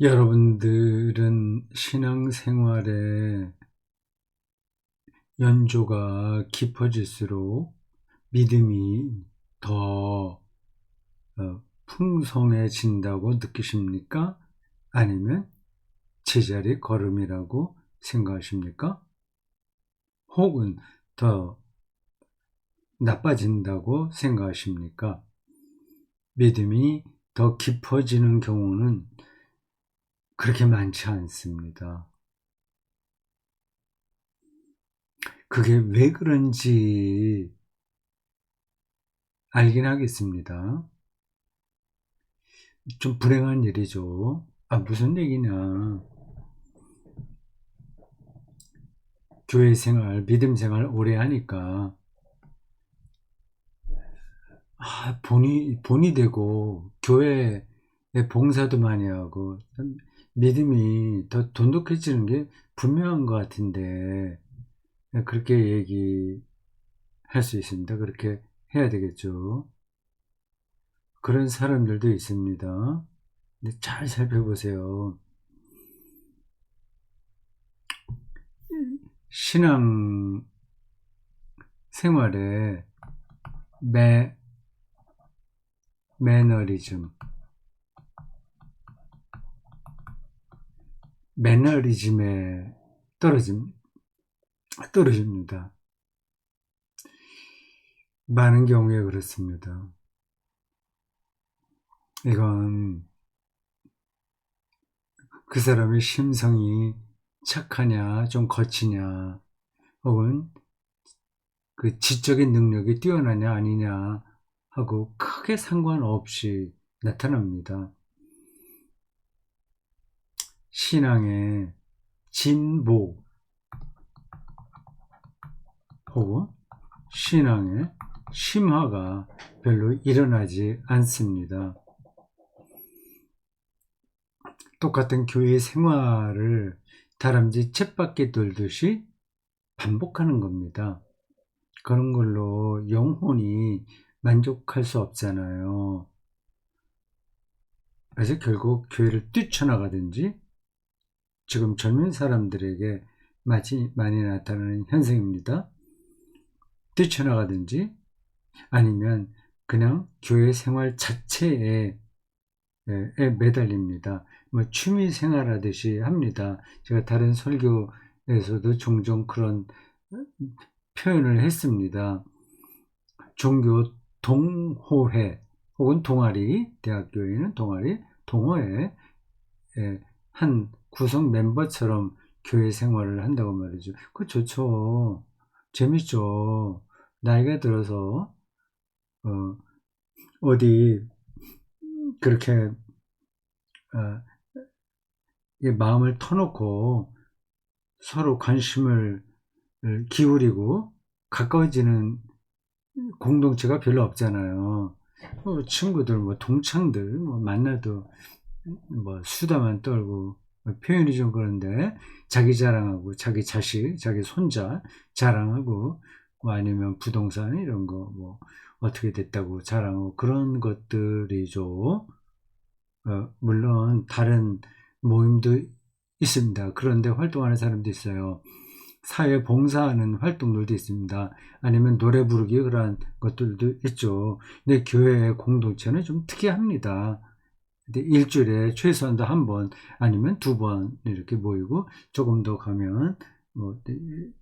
여러분들은 신앙생활에 연조가 깊어질수록 믿음이 더 풍성해진다고 느끼십니까? 아니면 제자리 걸음이라고 생각하십니까? 혹은 더 나빠진다고 생각하십니까? 믿음이 더 깊어지는 경우는 그렇게 많지 않습니다. 그게 왜 그런지 알긴 하겠습니다. 좀 불행한 일이죠. 무슨 얘기냐. 교회 생활, 믿음 생활 오래 하니까, 본이 되고, 교회에 봉사도 많이 하고, 믿음이 더 돈독해지는 게 분명한 것 같은데, 그렇게 얘기할 수 있습니다. 그렇게 해야 되겠죠. 그런 사람들도 있습니다. 근데 잘 살펴보세요. 신앙 생활에 매너리즘, 매너리즘에 떨어집니다. 많은 경우에 그렇습니다. 이건 그 사람의 심성이 착하냐, 좀 거치냐, 혹은 그 지적인 능력이 뛰어나냐, 아니냐 하고 크게 상관없이 나타납니다. 신앙의 진보, 혹은 신앙의 심화가 별로 일어나지 않습니다. 똑같은 교회 생활을 다람쥐 쳇바퀴 돌듯이 반복하는 겁니다. 그런 걸로 영혼이 만족할 수 없잖아요. 그래서 결국 교회를 뛰쳐나가든지, 지금 젊은 사람들에게 많이 나타나는 현상입니다. 뛰쳐나가든지 아니면 그냥 교회 생활 자체에 매달립니다. 뭐 취미 생활하듯이 합니다. 제가 다른 설교에서도 종종 그런 표현을 했습니다. 종교 동호회 혹은 동아리, 대학교에는 동호회 한 구성 멤버처럼 교회 생활을 한다고 말이죠. 그거 좋죠. 재밌죠. 나이가 들어서 어디 그렇게 어, 마음을 터놓고 서로 관심을 기울이고 가까워지는 공동체가 별로 없잖아요. 친구들, 동창들, 만나도 수다만 떨고, 표현이 좀 그런데, 자기 자랑하고, 자기 자식, 자기 손자 자랑하고, 아니면 부동산 이런 거, 어떻게 됐다고 자랑하고, 그런 것들이죠. 물론, 다른 모임도 있습니다. 그런데 활동하는 사람도 있어요. 사회 봉사하는 활동들도 있습니다. 아니면 노래 부르기 그런 것들도 있죠. 근데 교회 공동체는 좀 특이합니다. 근데 일주일에 최소한도 한 번 아니면 두 번 이렇게 모이고, 조금 더 가면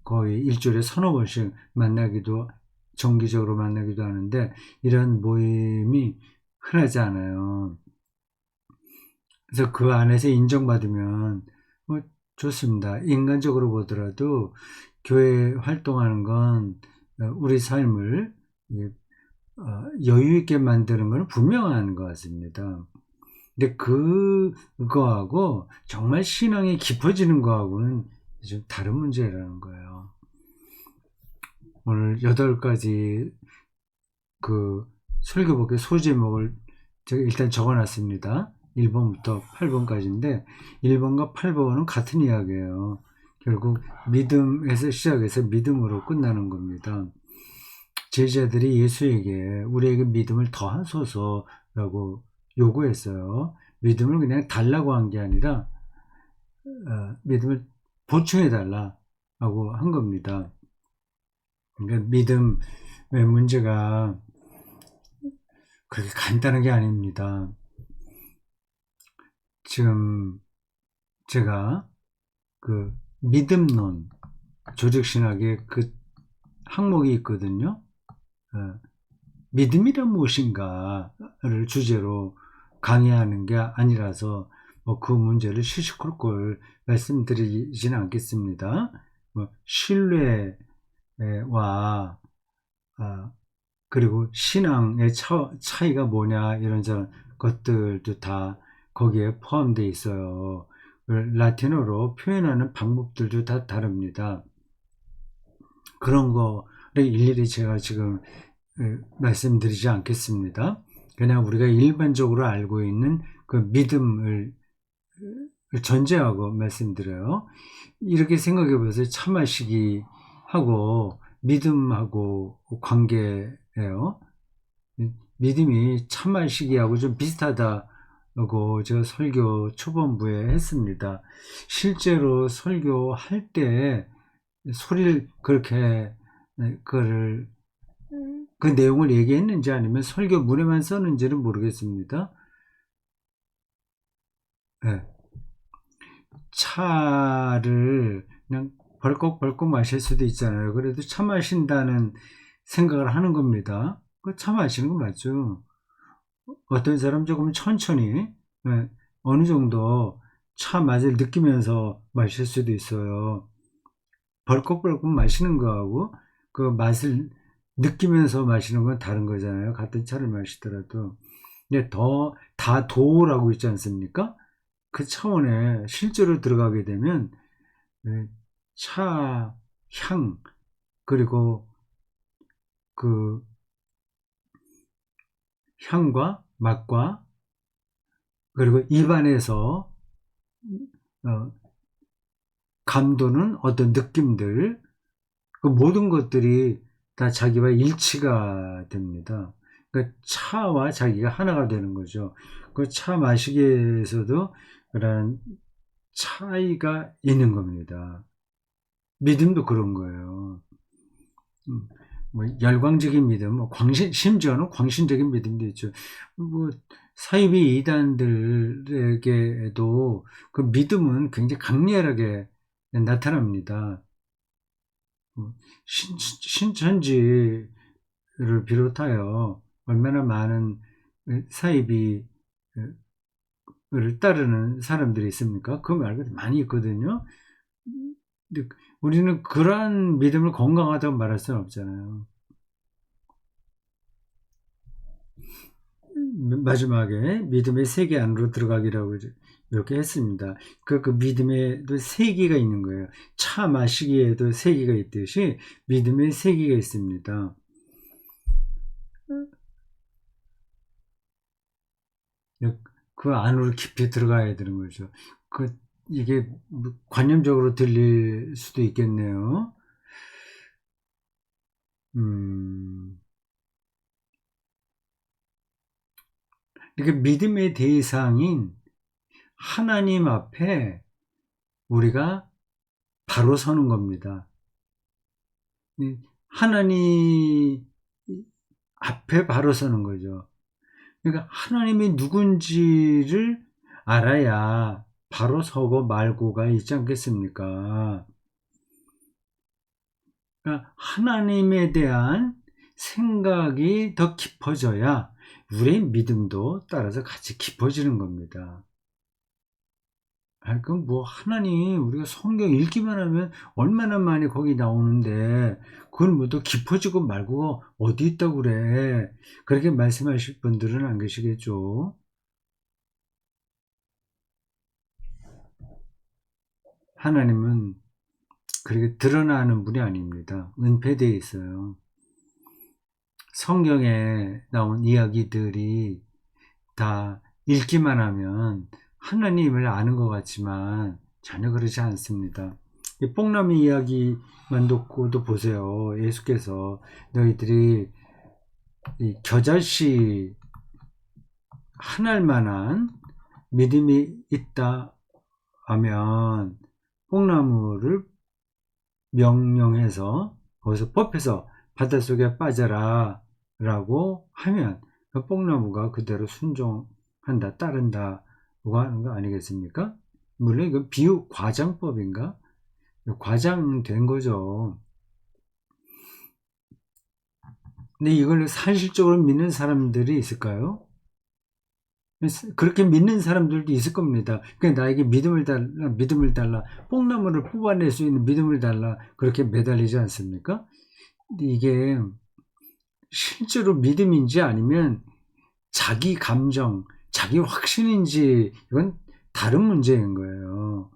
거의 일주일에 서너 번씩 정기적으로 만나기도 하는데, 이런 모임이 흔하지 않아요. 그래서 그 안에서 인정받으면 뭐 좋습니다. 인간적으로 보더라도 교회 활동하는 건 우리 삶을 여유 있게 만드는 것은 분명한 것 같습니다. 근데 그거하고 정말 신앙이 깊어지는 거하고는 좀 다른 문제라는 거예요. 오늘 8가지 그 설교복의 소제목을 제가 일단 적어놨습니다. 1번부터 8번까지인데 1번과 8번은 같은 이야기예요. 결국 믿음에서 시작해서 믿음으로 끝나는 겁니다. 제자들이 예수에게 우리에게 믿음을 더하소서라고 요구했어요. 믿음을 그냥 달라고 한 게 아니라 믿음을 보충해 달라고 한 겁니다. 그러니까 믿음의 문제가 그렇게 간단한 게 아닙니다. 지금 제가 그 믿음론, 조직신학의 그 항목이 있거든요. 믿음이란 무엇인가를 주제로 강의하는 게 아니라서 그 문제를 시시콜콜 말씀드리지는 않겠습니다. 신뢰와 그리고 신앙의 차이가 뭐냐 이런 저런 것들도 다 거기에 포함되어 있어요. 라틴어로 표현하는 방법들도 다 다릅니다. 그런 거를 일일이 제가 지금 말씀드리지 않겠습니다. 그냥 우리가 일반적으로 알고 있는 그 믿음을 전제하고 말씀드려요. 이렇게 생각해 보세요. 참아시기하고 믿음하고 관계예요. 믿음이 참아시기하고 좀 비슷하다고 제가 설교 초반부에 했습니다. 실제로 설교할 때 소리를 그렇게 그 내용을 얘기했는지 아니면 설교문에만 썼는지는 모르겠습니다. 네. 차를 그냥 벌컥벌컥 마실 수도 있잖아요. 그래도 차 마신다는 생각을 하는 겁니다. 차 마시는 거 맞죠? 어떤 사람 조금 천천히 어느 정도 차 맛을 느끼면서 마실 수도 있어요. 벌컥벌컥 마시는 거하고 그 맛을 느끼면서 마시는 건 다른 거잖아요. 같은 차를 마시더라도. 근데 다도라고 있지 않습니까? 그 차원에 실제로 들어가게 되면 차 향, 그리고 그 향과 맛과 그리고 입안에서 감도는 어떤 느낌들, 그 모든 것들이 다 자기와 일치가 됩니다. 그러니까 차와 자기가 하나가 되는 거죠. 그 차 마시기에서도 그런 차이가 있는 겁니다. 믿음도 그런 거예요. 열광적인 믿음, 심지어는 광신적인 믿음도 있죠. 사이비 이단들에게도 그 믿음은 굉장히 강렬하게 나타납니다. 신천지를 비롯하여 얼마나 많은 사이비를 따르는 사람들이 있습니까? 그 말고 많이 있거든요. 우리는 그러한 믿음을 건강하다고 말할 수는 없잖아요. 마지막에 믿음의 세계 안으로 들어가기라고 이렇게 했습니다. 그 믿음에도 세계가 있는 거예요. 차 마시기에도 세계가 있듯이 믿음의 세계가 있습니다. 그 안으로 깊이 들어가야 되는 거죠. 이게 관념적으로 들릴 수도 있겠네요. 이렇게 믿음의 대상인 하나님 앞에 우리가 바로 서는 겁니다. 하나님 앞에 바로 서는 거죠. 그러니까 하나님이 누군지를 알아야 바로 서고 말고가 있지 않겠습니까? 그러니까 하나님에 대한 생각이 더 깊어져야 우리의 믿음도 따라서 같이 깊어지는 겁니다. 그럼 하나님 우리가 성경 읽기만 하면 얼마나 많이 거기 나오는데 그걸 또 깊어지고 말고 어디 있다고 그래. 그렇게 말씀하실 분들은 안 계시겠죠. 하나님은 그렇게 드러나는 분이 아닙니다. 은폐되어 있어요. 성경에 나온 이야기들이 다 읽기만 하면 하나님을 아는 것 같지만 전혀 그렇지 않습니다. 이 뽕나무 이야기만 놓고도 보세요. 예수께서 너희들이 이 겨자씨 하나만한 믿음이 있다 하면 뽕나무를 명령해서 거기서 뽑혀서 바닷속에 빠져라 라고 하면 그 뽕나무가 그대로 순종한다, 따른다 고 하는 거 아니겠습니까? 물론 이건 비유 과장법인가? 과장된 거죠. 근데 이걸 사실적으로 믿는 사람들이 있을까요? 그렇게 믿는 사람들도 있을 겁니다. 그러니까 나에게 믿음을 달라, 믿음을 달라, 뽕나무를 뽑아낼 수 있는 믿음을 달라, 그렇게 매달리지 않습니까? 근데 이게 실제로 믿음인지 아니면 자기 감정, 자기 확신인지, 이건 다른 문제인 거예요.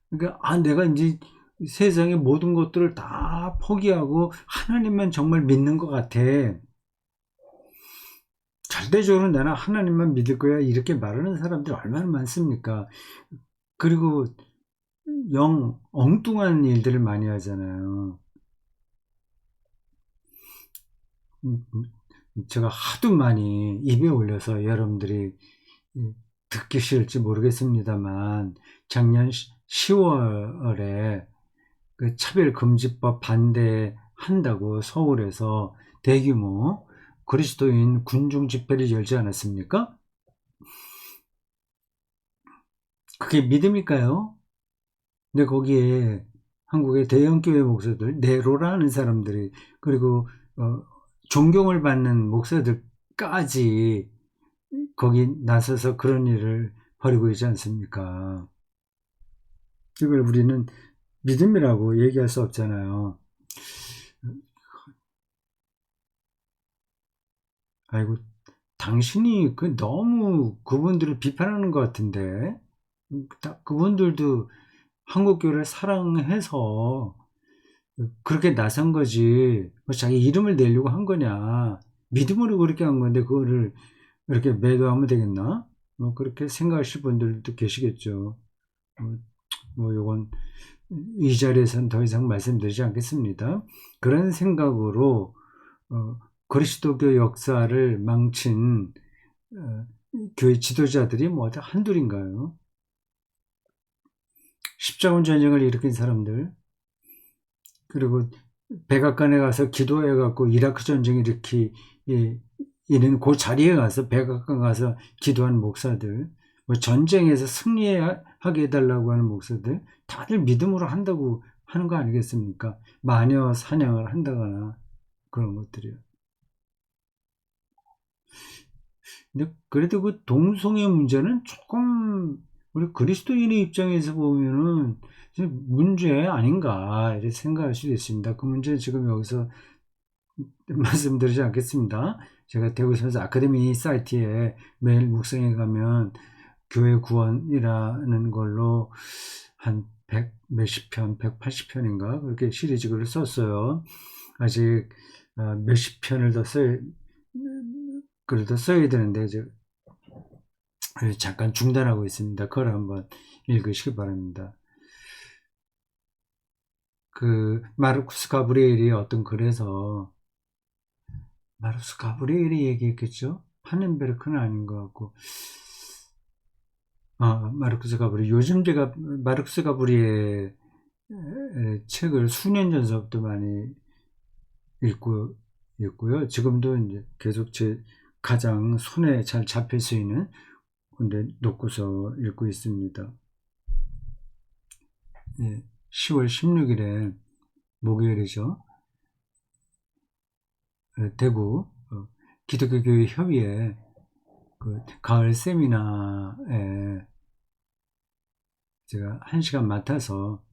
그러니까, 내가 이제 세상의 모든 것들을 다 포기하고 하나님만 정말 믿는 것 같아. 절대적으로 나는 하나님만 믿을 거야. 이렇게 말하는 사람들이 얼마나 많습니까? 그리고 영 엉뚱한 일들을 많이 하잖아요. 제가 하도 많이 입에 올려서 여러분들이 듣기 싫을지 모르겠습니다만 작년 10월에 그 차별금지법 반대한다고 서울에서 대규모 그리스도인 군중 집회를 열지 않았습니까? 그게 믿음일까요? 근데 거기에 한국의 대형교회 목사들, 네로라 하는 사람들이, 그리고 존경을 받는 목사들까지 거기 나서서 그런 일을 벌이고 있지 않습니까? 이걸 우리는 믿음이라고 얘기할 수 없잖아요. 아이고, 당신이 너무 그분들을 비판하는 것 같은데, 그분들도 한국교회를 사랑해서 그렇게 나선 거지, 자기 이름을 내려고 한 거냐, 믿음으로 그렇게 한 건데, 그거를 이렇게 매도하면 되겠나? 그렇게 생각하실 분들도 계시겠죠. 요건 이 자리에서는 더 이상 말씀드리지 않겠습니다. 그런 생각으로 그리스도교 역사를 망친 교회 지도자들이 한둘인가요? 십자군 전쟁을 일으킨 사람들, 그리고 백악관에 가서 기도해갖고 이라크 전쟁 일으키는 그 자리에 가서 백악관 가서 기도한 목사들, 전쟁에서 승리하게 해달라고 하는 목사들, 다들 믿음으로 한다고 하는 거 아니겠습니까? 마녀 사냥을 한다거나 그런 것들이요. 근데 그래도 그 동성애 문제는 조금 우리 그리스도인의 입장에서 보면은 문제 아닌가 이렇게 생각할 수도 있습니다. 그 문제는 지금 여기서 말씀드리지 않겠습니다. 제가 대구선서 아카데미 사이트에 매일 묵상에 가면 교회 구원이라는 걸로 한 100 몇십 편, 180편인가 그렇게 시리즈 글을 썼어요. 아직 몇십 편을 더 글을 더 써야 되는데 잠깐 중단하고 있습니다. 그걸 한번 읽으시기 바랍니다. 그 마르쿠스 가브리엘이 어떤 글에서 마르쿠스 가브리엘이 얘기했겠죠? 파넨베르크는 아닌 것 같고 마르쿠스 가브리엘 요즘 제가 마르쿠스 가브리엘 책을 수년 전서부터 많이 읽고 있고요. 지금도 이제 계속 제 가장 손에 잘 잡힐 수 있는 근데 놓고서 읽고 있습니다. 10월 16일에 목요일이죠. 대구 기독교 교회 협의회 그 가을 세미나에 제가 1시간 맡아서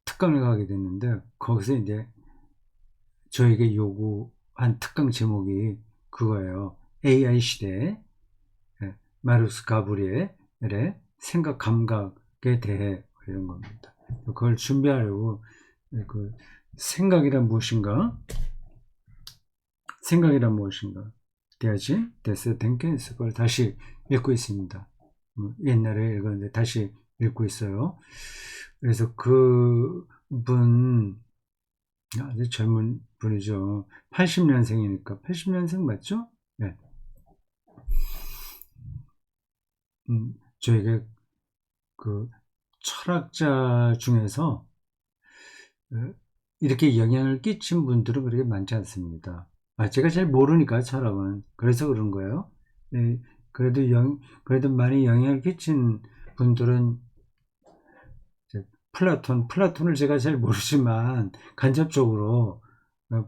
특강을 가게 됐는데 거기서 이제 저에게 요구한 특강 제목이 그거예요. AI 시대 마르쿠스 가브리엘의 생각 감각에 대해 이런 겁니다. 그걸 준비하려고 그 생각이란 무엇인가? 생각이란 무엇인가? 대하지 데스 댕켄스 걸 다시 읽고 있습니다. 옛날에 읽었는데 다시 읽고 있어요. 그래서 그분 아주 젊은 분이죠. 80년생이니까 80년생 맞죠? 네. 저에게 그 철학자 중에서 어, 이렇게 영향을 끼친 분들은 그렇게 많지 않습니다. 제가 잘 모르니까 철학은 그래서 그런 거예요. 예, 그래도 많이 영향을 끼친 분들은 이제 플라톤을 제가 잘 모르지만 간접적으로 어,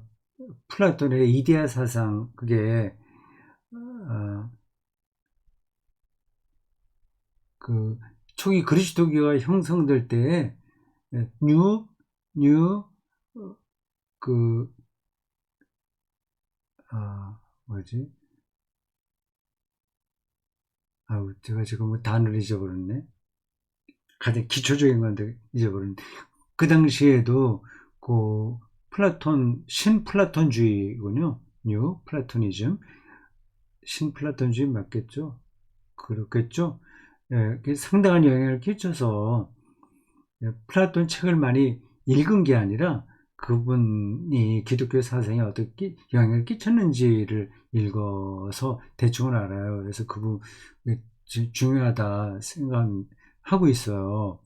플라톤의 이데아 사상 그게 어, 그 초기 그리스도교가 형성될 때에 뉴, 뉴, 그, 뭐지? 제가 지금 뭐 단어를 잊어버렸네. 가장 기초적인 건데 잊어버렸네. 그 당시에도 그 신플라톤주의군요. 뉴 플라토니즘. 신플라톤주의 맞겠죠? 그렇겠죠? 예, 상당한 영향을 끼쳐서 플라톤 책을 많이 읽은 게 아니라 그분이 기독교 사상에 어떻게 영향을 끼쳤는지를 읽어서 대충은 알아요. 그래서 그분 중요하다 생각하고 있어요.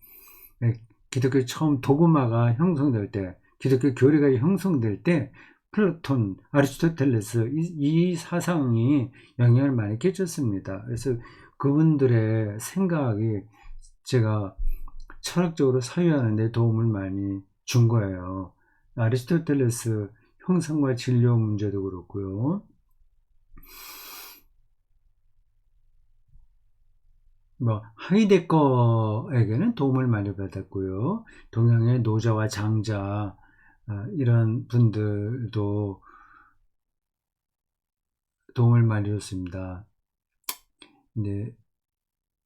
예, 기독교 처음 도구마가 형성될 때, 기독교 교리가 형성될 때 플라톤, 아리스토텔레스 이 사상이 영향을 많이 끼쳤습니다. 그래서 그분들의 생각이 제가 철학적으로 사유하는 데 도움을 많이 준 거예요. 아리스토텔레스 형상과 진료 문제도 그렇고요. 뭐 하이데거에게는 도움을 많이 받았고요. 동양의 노자와 장자 이런 분들도 도움을 많이 줬습니다. 네,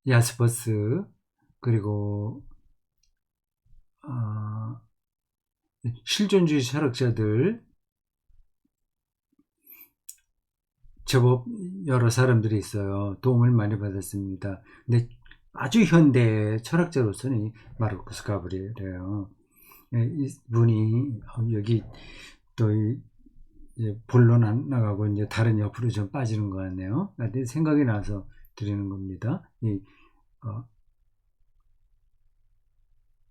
야스퍼스 그리고 어, 실존주의 철학자들 제법 여러 사람들이 있어요. 도움을 많이 받았습니다. 근데 아주 현대 철학자로서는 마르쿠스 가브리엘이에요. 이분이 여기 또 이제 본론 안 나가고 이제 다른 옆으로 좀 빠지는 것 같네요. 생각이 나서 드리는 겁니다. 어,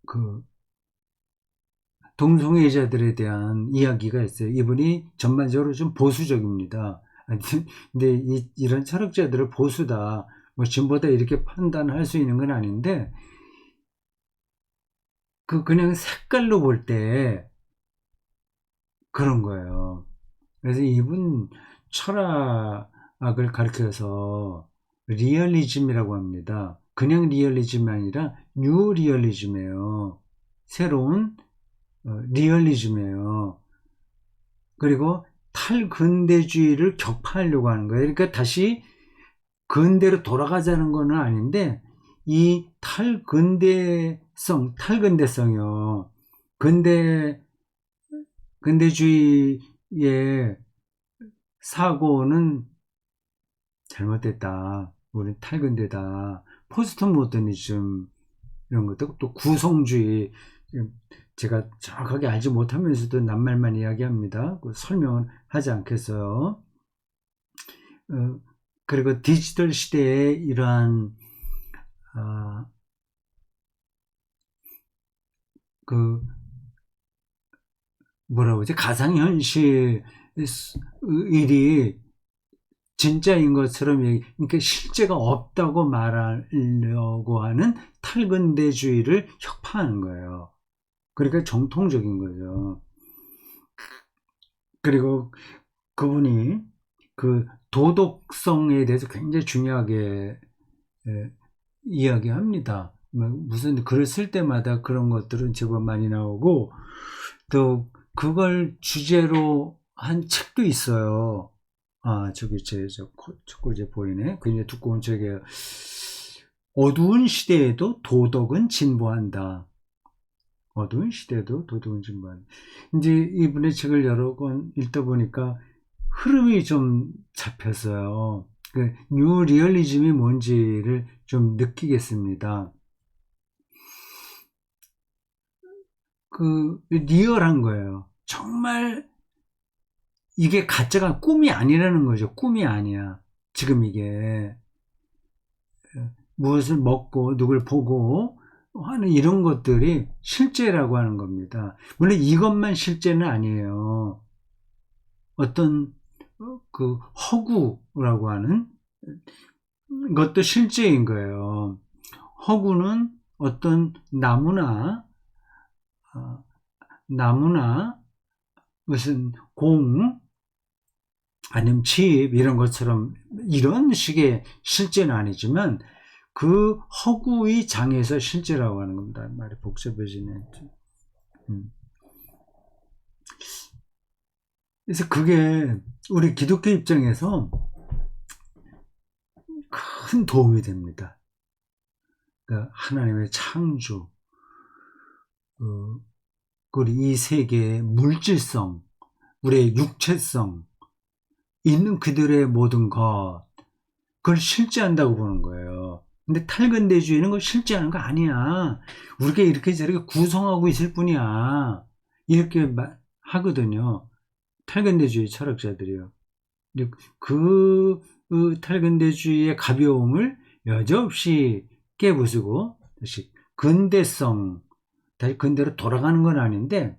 그 동성애자들에 대한 이야기가 있어요. 이분이 전반적으로 좀 보수적입니다. 근데 이런 철학자들을 보수다, 뭐 진보다 이렇게 판단할 수 있는 건 아닌데, 그냥 색깔로 볼 때 그런 거예요. 그래서 이분 철학을 가르쳐서 리얼리즘이라고 합니다. 그냥 리얼리즘이 아니라 뉴 리얼리즘이에요. 새로운 리얼리즘이에요. 그리고 탈근대주의를 격파하려고 하는 거예요. 그러니까 다시 근대로 돌아가자는 건 아닌데 이 탈근대성이요. 근대 근대주의의 사고는 잘못됐다. 우리 탈근대다. 포스트 모더니즘 이런 것도 또 구성주의 제가 정확하게 알지 못하면서도 낱말만 이야기합니다. 설명은 하지 않겠어요. 어, 그리고 디지털 시대에 이러한 아, 그 뭐라고 하지 가상현실 일이 진짜인 것처럼 그러니까 실제가 없다고 말하려고 하는 탈근대주의를 혁파하는 거예요. 그러니까 정통적인 거죠. 그리고 그분이 그 도덕성에 대해서 굉장히 중요하게 예, 이야기합니다. 뭐 무슨 글을 쓸 때마다 그런 것들은 제법 많이 나오고 또 그걸 주제로 한 책도 있어요. 저기 자꾸 이제 보이네. 굉장히 두꺼운 책이에요. 어두운 시대에도 도덕은 진보한다. 어두운 시대에도 도덕은 진보한다. 이제 이분의 책을 여러 권 읽다 보니까 흐름이 좀 잡혔어요. 뉴 리얼리즘이 뭔지를 좀 느끼겠습니다. 리얼한 거예요. 정말 이게 가짜가 꿈이 아니라는 거죠. 꿈이 아니야. 지금 이게 무엇을 먹고 누굴 보고 하는 이런 것들이 실제라고 하는 겁니다. 물론 이것만 실제는 아니에요. 어떤 그 허구라고 하는 것도 실제인 거예요. 허구는 어떤 나무나 무슨 공 아니면 집 이런 것처럼 이런 식의 실제는 아니지만 그 허구의 장에서 실제라고 하는 겁니다. 말이 복잡해지네. 그래서 그게 우리 기독교 입장에서 큰 도움이 됩니다. 그러니까 하나님의 창조, 우리 이 세계의 물질성, 우리의 육체성, 있는 그들의 모든 것, 그걸 실제한다고 보는 거예요. 근데 탈근대주의는 그걸 실제하는 거 아니야. 우리가 이렇게 저렇게 구성하고 있을 뿐이야. 이렇게 하거든요. 탈근대주의 철학자들이요. 그 탈근대주의의 가벼움을 여지없이 깨부수고 다시 다시 근대로 돌아가는 건 아닌데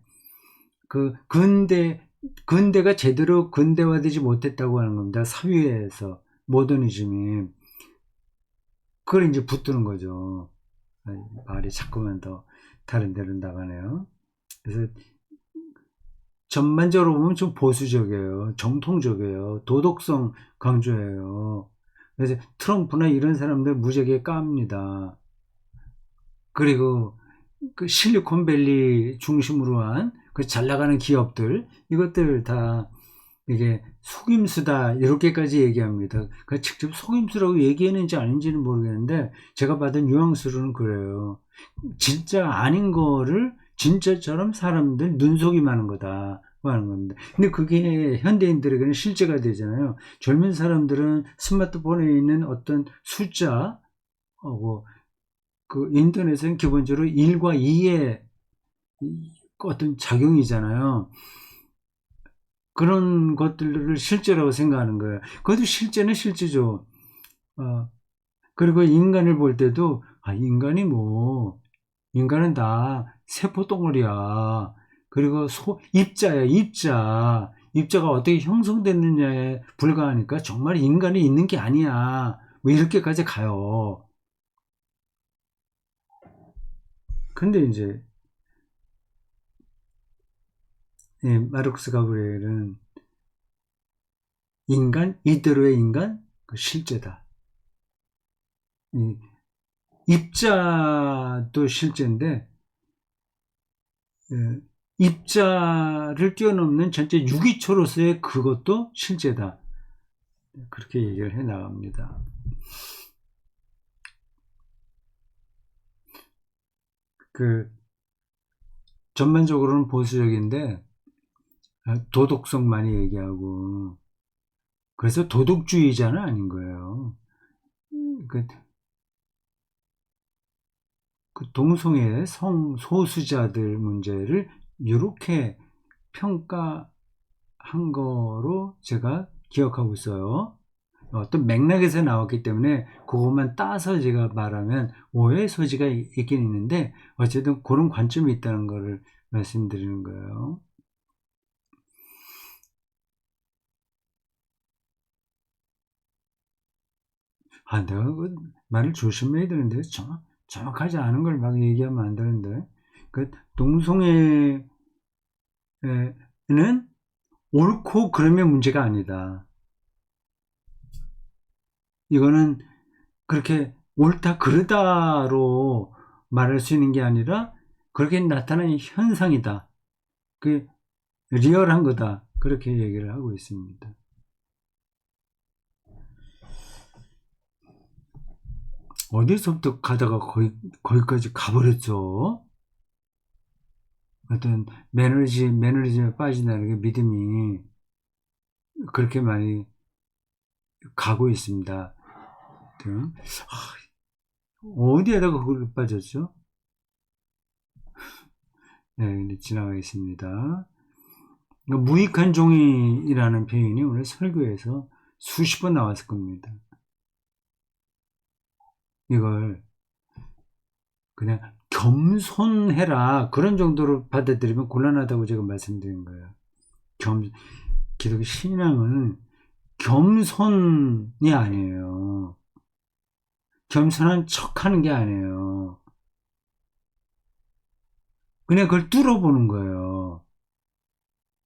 그 근대가 제대로 근대화되지 못했다고 하는 겁니다. 사회에서 모더니즘이 그걸 이제 붙드는 거죠. 말이 자꾸만 더 다른 데로 나가네요. 그래서 전반적으로 보면 좀 보수적이에요. 정통적이에요. 도덕성 강조해요. 그래서 트럼프나 이런 사람들 무지하게 깝니다. 그리고 그 실리콘밸리 중심으로 한 그 잘 나가는 기업들, 이것들 다 이게 속임수다, 이렇게까지 얘기합니다. 그 직접 속임수라고 얘기했는지 아닌지는 모르겠는데, 제가 받은 뉘앙스로는 그래요. 진짜 아닌 거를 진짜처럼 사람들 눈속임하는 거다 하는 겁니다. 근데 그게 현대인들에게는 실제가 되잖아요. 젊은 사람들은 스마트폰에 있는 어떤 숫자하고 그 인터넷은 기본적으로 1과 2의 어떤 작용이잖아요. 그런 것들을 실제라고 생각하는 거예요. 그것도 실제는 실제죠. 그리고 인간을 볼 때도, 인간은 다 세포덩어리야. 그리고 입자야, 입자. 입자가 어떻게 형성됐느냐에 불과하니까 정말 인간이 있는 게 아니야. 뭐 이렇게까지 가요. 근데 이제, 마르크스 가브리엘은 이대로의 인간, 그 실제다. 입자도 실제인데, 입자를 뛰어넘는 전체 유기초로서의 그것도 실제다. 그렇게 얘기를 해 나갑니다. 전반적으로는 보수적인데, 도덕성 많이 얘기하고, 그래서 도덕주의자는 아닌 거예요. 그, 그 동성애 성소수자들 문제를 이렇게 평가한 거로 제가 기억하고 있어요. 어떤 맥락에서 나왔기 때문에 그것만 따서 제가 말하면 오해의 소지가 있긴 있는데 어쨌든 그런 관점이 있다는 것을 말씀드리는 거예요. 내가 그 말을 조심해야 되는데 정확하지 않은 걸 막 얘기하면 안 되는데 그 동성애는 옳고 그러면 문제가 아니다. 이거는 그렇게 옳다 그르다로 말할 수 있는 게 아니라 그렇게 나타나는 현상이다. 그 리얼한 거다. 그렇게 얘기를 하고 있습니다. 어디서부터 가다가 거기까지 가버렸죠. 어떤 매너리즘에 빠진다는 게 믿음이 그렇게 많이 가고 있습니다. 어디에다가 그걸 빠졌죠? 네, 지나가겠습니다. 무익한 종이라는 표현이 오늘 설교에서 수십 번 나왔을 겁니다. 이걸 그냥 겸손해라 그런 정도로 받아들이면 곤란하다고 제가 말씀드린 거예요. 기독교 신앙은 겸손이 아니에요. 겸손한 척 하는 게 아니에요. 그냥 그걸 뚫어보는 거예요.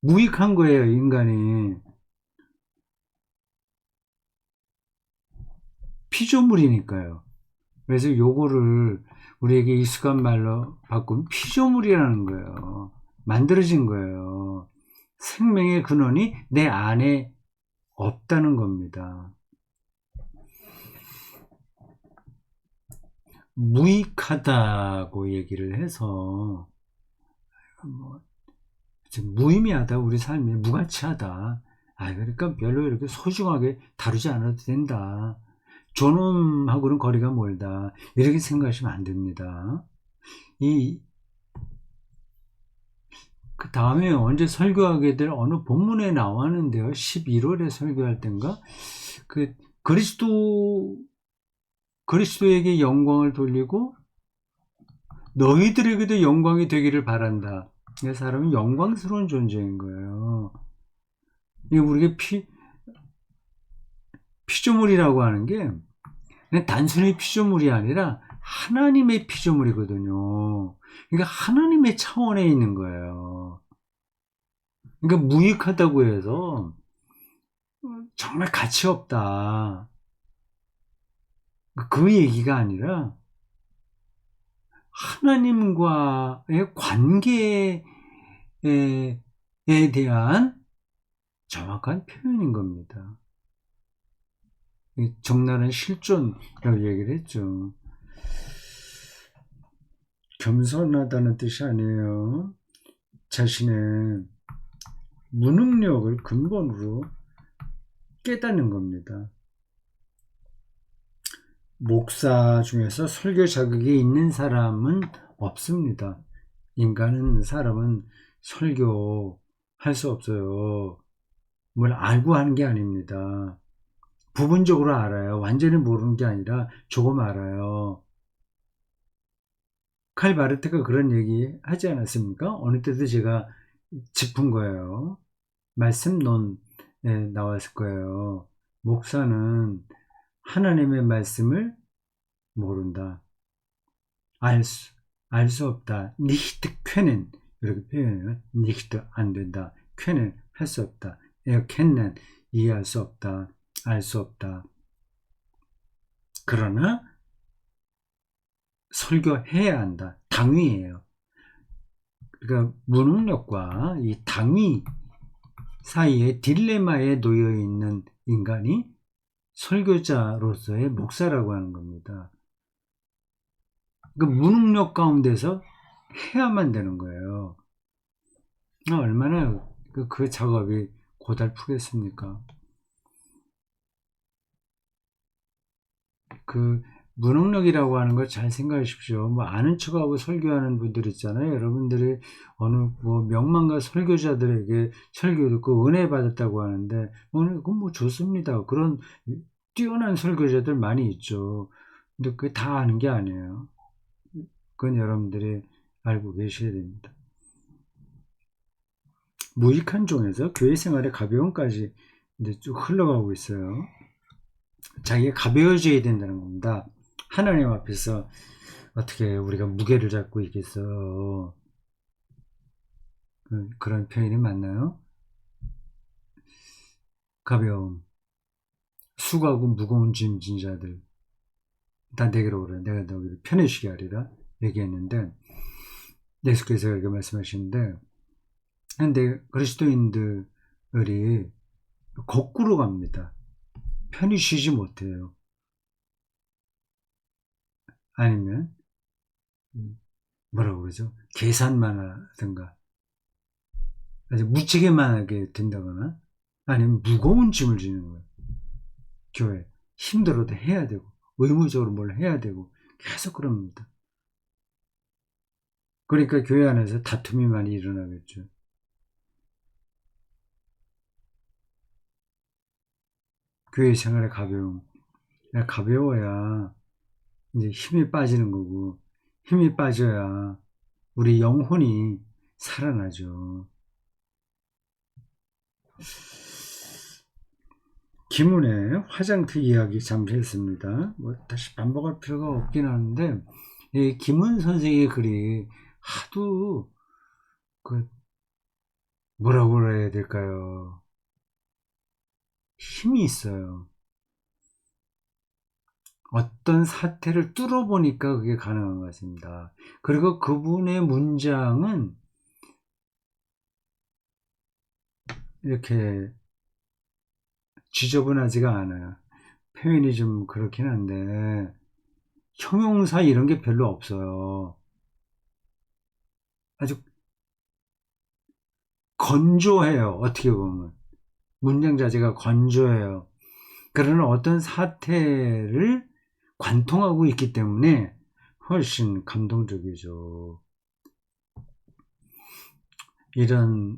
무익한 거예요, 인간이. 피조물이니까요. 그래서 요거를 우리에게 익숙한 말로 바꾸면 피조물이라는 거예요. 만들어진 거예요. 생명의 근원이 내 안에 없다는 겁니다. 무익하다고 얘기를 해서 뭐 무의미하다, 우리 삶이 무가치하다. 그러니까 별로 이렇게 소중하게 다루지 않아도 된다. 존엄하고는 거리가 멀다. 이렇게 생각하시면 안 됩니다. 그 다음에 언제 설교하게 될 어느 본문에 나왔는데요. 11월에 설교할 땐가? 그 그리스도에게 영광을 돌리고 너희들에게도 영광이 되기를 바란다. 이 사람은 영광스러운 존재인 거예요. 이 우리가 피조물이라고 하는 게 그냥 단순히 피조물이 아니라 하나님의 피조물이거든요. 그러니까 하나님의 차원에 있는 거예요. 그러니까 무익하다고 해서 정말 가치 없다. 그 얘기가 아니라 하나님과의 관계에 대한 정확한 표현인 겁니다. 적나라한 실존이라고 얘기를 했죠. 겸손하다는 뜻이 아니에요. 자신의 무능력을 근본으로 깨닫는 겁니다. 목사 중에서 설교 자격이 있는 사람은 없습니다. 사람은 설교할 수 없어요. 뭘 알고 하는 게 아닙니다. 부분적으로 알아요. 완전히 모르는 게 아니라 조금 알아요. 칼 바르트가 그런 얘기 하지 않았습니까? 어느 때도 제가 짚은 거예요. 말씀론에 나왔을 거예요. 목사는 하나님의 말씀을 모른다. 알 수 없다. nicht können. 이렇게 표현해요. nicht 안 된다. können 할 수 없다. erkennen 이해할 수 없다. 알 수 없다. 그러나 설교해야 한다. 당위예요. 그러니까 무능력과 이 당위 사이에 딜레마에 놓여 있는 인간이 설교자로서의 목사라고 하는 겁니다. 그 무능력 가운데서 해야만 되는 거예요. 얼마나 그 작업이 고달프겠습니까? 그 무능력이라고 하는 걸 잘 생각하십시오. 뭐 아는 척하고 설교하는 분들 있잖아요. 여러분들이 어느 뭐 명망가 설교자들에게 설교 듣고 은혜 받았다고 하는데 그건 뭐 좋습니다. 그런 뛰어난 설교자들 많이 있죠. 근데 그게 다 아는 게 아니에요. 그건 여러분들이 알고 계셔야 됩니다. 무익한 종에서 교회 생활의 가벼움까지 이제 쭉 흘러가고 있어요. 자기가 가벼워져야 된다는 겁니다. 하나님 앞에서 어떻게 우리가 무게를 잡고 있겠어. 그런 표현이 맞나요? 가벼움. 수고하고 무거운 짐 진 자들 다 내게로 오라. 내가 너희를 편해지게 하리라 얘기했는데 예수께서 이렇게 말씀하시는데 근데 그리스도인들이 거꾸로 갑니다. 편히 쉬지 못해요. 아니면 뭐라고 그러죠? 계산만 하든가 아주 무지개만 하게 된다거나 아니면 무거운 짐을 지는 거예요. 교회 힘들어도 해야 되고 의무적으로 뭘 해야 되고 계속 그럽니다. 그러니까 교회 안에서 다툼이 많이 일어나겠죠. 교회 생활의 가벼움. 가벼워야 이제 힘이 빠지는 거고, 힘이 빠져야 우리 영혼이 살아나죠. 김훈의 화장터 이야기 잠시 했습니다. 뭐 다시 반복할 필요가 없긴 하는데, 이 김훈 선생의 글이 하도 그 뭐라고 그래야 될까요? 힘이 있어요. 어떤 사태를 뚫어보니까 그게 가능한 것 같습니다. 그리고 그분의 문장은 이렇게 지저분하지가 않아요. 표현이 좀 그렇긴 한데, 형용사 이런 게 별로 없어요. 아주 건조해요. 어떻게 보면. 문장 자체가 건조해요. 그러나 어떤 사태를 관통하고 있기 때문에 훨씬 감동적이죠. 이런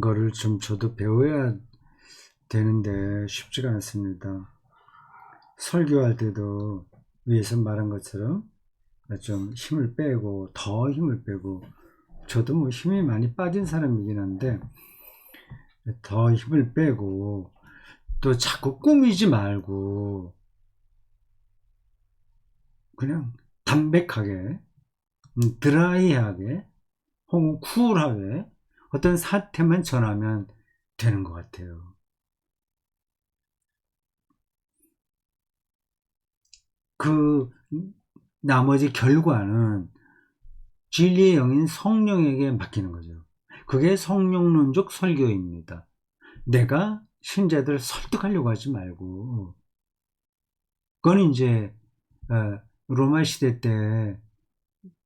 거를 좀 저도 배워야 되는데 쉽지가 않습니다. 설교할 때도 위에서 말한 것처럼 좀 힘을 빼고 더 힘을 빼고, 저도 뭐 힘이 많이 빠진 사람이긴 한데 더 힘을 빼고, 또 자꾸 꾸미지 말고 그냥 담백하게, 드라이하게 혹은 쿨하게 어떤 사태만 전하면 되는 것 같아요. 그 나머지 결과는 진리의 영인 성령에게 맡기는 거죠. 그게 성령론적 설교입니다. 내가 신자들을 설득하려고 하지 말고, 그건 이제 로마 시대 때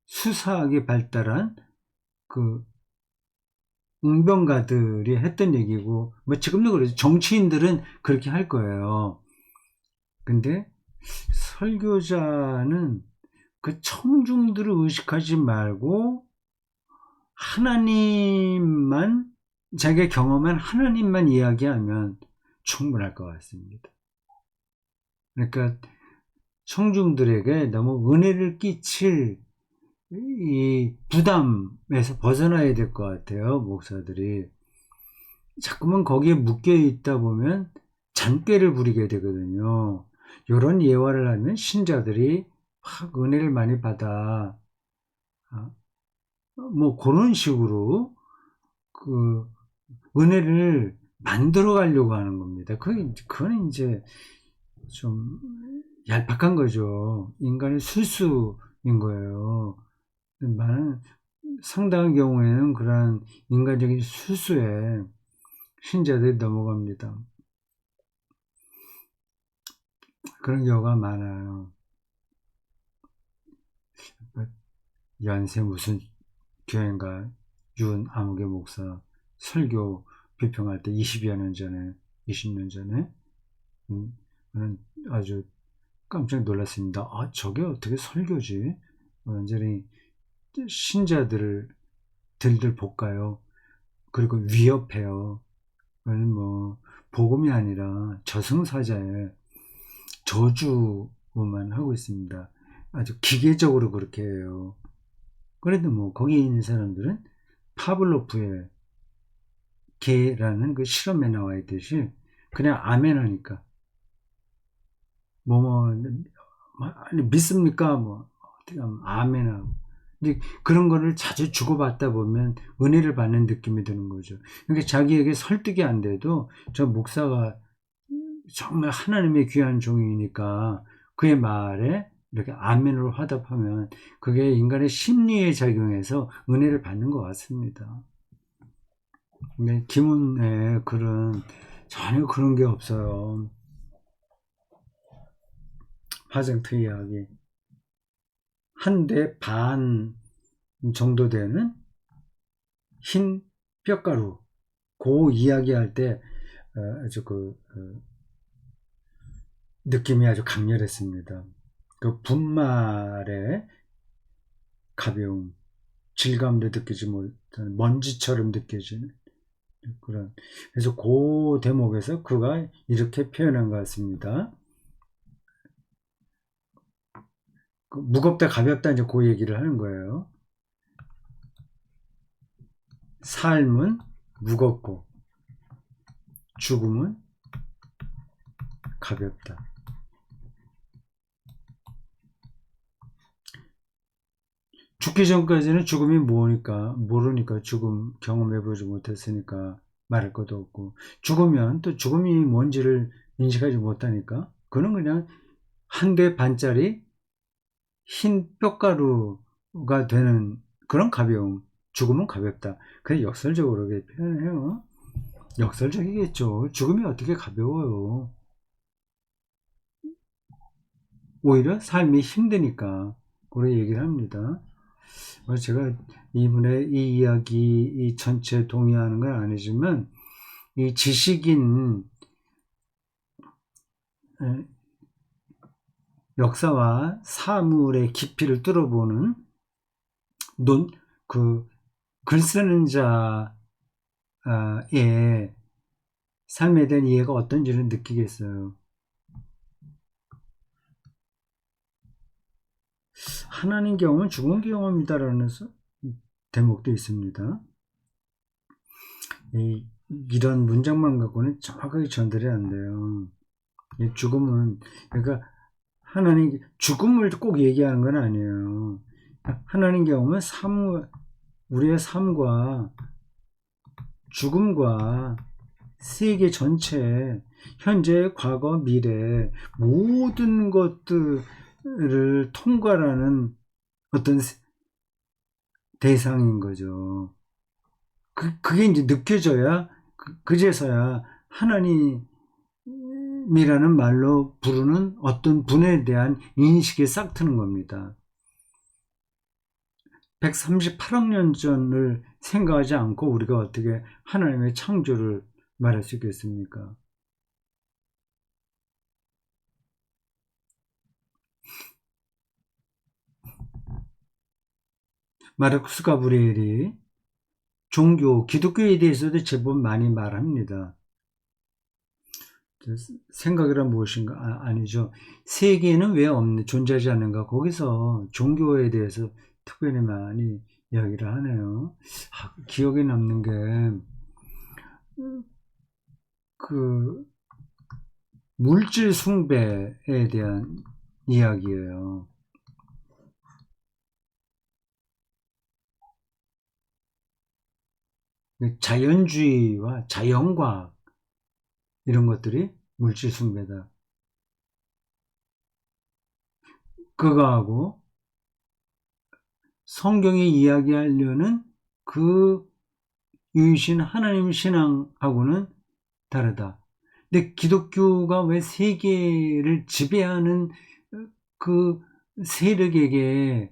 수사하게 발달한 그 웅병가들이 했던 얘기고, 뭐 지금도 그러죠. 정치인들은 그렇게 할 거예요. 근데 설교자는 그 청중들을 의식하지 말고 하나님만, 자기가 경험한 하나님만 이야기하면 충분할 것 같습니다. 그러니까 청중들에게 너무 은혜를 끼칠 이 부담에서 벗어나야 될 것 같아요. 목사들이 자꾸만 거기에 묶여 있다 보면 잔꾀를 부리게 되거든요. 이런 예화를 하면 신자들이 확 은혜를 많이 받아, 뭐 그런 식으로 그 은혜를 만들어 가려고 하는 겁니다. 그건 이제 좀 얄팍한 거죠. 인간의 술수인 거예요. 많은, 상당한 경우에는 그러한 인간적인 술수에 신자들이 넘어갑니다. 그런 경우가 많아요. 연세 무슨 교회인가 윤 아무개 목사 설교 비평할 때 20여 년 전에, 20년 전에, 저는 아주 깜짝 놀랐습니다. 아, 저게 어떻게 설교지? 완전히 신자들을 들들 볶아요. 그리고 위협해요. 그건 뭐 복음이 아니라 저승사자의 저주만 하고 있습니다. 아주 기계적으로 그렇게 해요. 그래도 뭐 거기에 있는 사람들은 파블로프의 개라는 그 실험에 나와 있듯이 그냥 아멘 하니까 뭐 믿습니까? 뭐 어떻게 하면 아멘 하고. 근데 그런 거를 자주 주고받다 보면 은혜를 받는 느낌이 드는 거죠. 그러니까 자기에게 설득이 안 돼도 저 목사가 정말 하나님의 귀한 종이니까 그의 말에 이렇게 아멘으로 화답하면 그게 인간의 심리에 작용해서 은혜를 받는 것 같습니다. 근데 김훈의 글은 전혀 그런 게 없어요. 화생터 이야기 한 대 반 정도 되는 흰 뼈가루, 그 이야기할 때 아주 느낌이 아주 강렬했습니다. 그 분말의 가벼움, 질감도 느끼지 못하는 먼지처럼 느껴지는 그런. 그래서 그 대목에서 그가 이렇게 표현한 것 같습니다. 무겁다 가볍다 이제 그 얘기를 하는 거예요. 삶은 무겁고 죽음은 가볍다. 죽기 전까지는 죽음이 모르니까 죽음 경험해보지 못했으니까 말할 것도 없고, 죽으면 또 죽음이 뭔지를 인식하지 못하니까 그는 그냥 한 대 반짜리 흰 뼈가루가 되는 그런 가벼움. 죽음은 가볍다. 그게 역설적으로 그렇게 표현해요. 역설적이겠죠. 죽음이 어떻게 가벼워요. 오히려 삶이 힘드니까 그런 얘기를 합니다. 제가 이분의 이 이야기 이 전체 동의하는 건 아니지만, 이 지식인 역사와 사물의 깊이를 뚫어보는 논, 그, 글 쓰는 자의 삶에 대한 이해가 어떤지를 느끼겠어요. 하나님 경험은 죽은 경험이다라는 대목도 있습니다. 이런 문장만 갖고는 정확하게 전달이 안 돼요. 죽음은, 그러니까 하나님 죽음을 꼭 얘기하는 건 아니에요. 하나님 경험은 우리의 삶과 죽음과 세계 전체, 현재, 과거, 미래 모든 것들을 통과하는 어떤 대상인 거죠. 그게 이제 느껴져야, 그제서야 하나님이라는 말로 부르는 어떤 분에 대한 인식이 싹 트는 겁니다. 138억 년 전을 생각하지 않고 우리가 어떻게 하나님의 창조를 말할 수 있겠습니까? 마르쿠스 가브리엘이 기독교에 대해서도 제법 많이 말합니다. 생각이란 무엇인가? 아니죠. 세계에는 왜 존재하지 않는가? 거기서 종교에 대해서 특별히 많이 이야기를 하네요. 기억에 남는 게, 그, 물질 숭배에 대한 이야기예요. 자연주의와 자연과학, 이런 것들이 물질 숭배다. 그거하고 성경이 이야기하려는 그 유일신 하나님 신앙하고는 다르다. 근데 기독교가 왜 세계를 지배하는 그 세력에게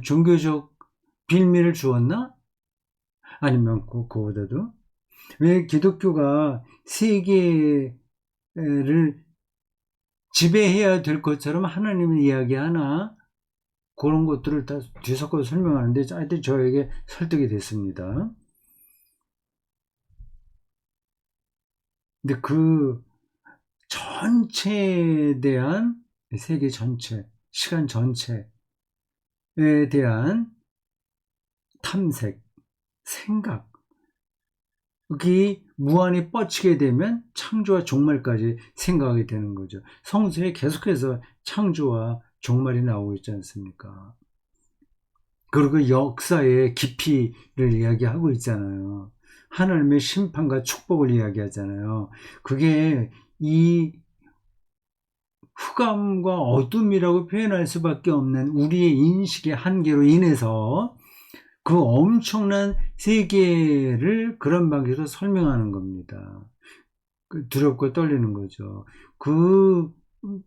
종교적 빌미를 주었나? 아니면 그거보다도 왜 기독교가 세계를 지배해야 될 것처럼 하나님을 이야기하나? 그런 것들을 다 뒤섞어 설명하는데 하여튼 저에게 설득이 됐습니다. 근데 그 전체에 대한, 세계 전체, 시간 전체에 대한 탐색, 생각, 그게 무한히 뻗치게 되면 창조와 종말까지 생각하게 되는 거죠. 성서에 계속해서 창조와 종말이 나오고 있지 않습니까? 그리고 역사의 깊이를 이야기하고 있잖아요. 하나님의 심판과 축복을 이야기하잖아요. 그게 이 흑암과 어둠이라고 표현할 수밖에 없는 우리의 인식의 한계로 인해서 그 엄청난 세계를 그런 방식으로 설명하는 겁니다. 두렵고 떨리는 거죠.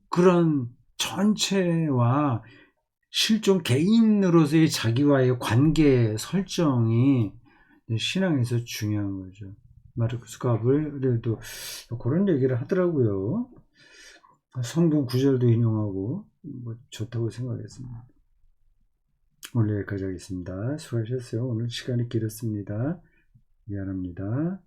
그런 전체와 실존 개인으로서의 자기와의 관계 설정이 신앙에서 중요한 거죠. 마르쿠스 가브리엘도 그런 얘기를 하더라고요. 성경 구절도 인용하고 좋다고 생각했습니다. 오늘 여기까지 하겠습니다. 수고하셨어요. 오늘 시간이 길었습니다. 미안합니다.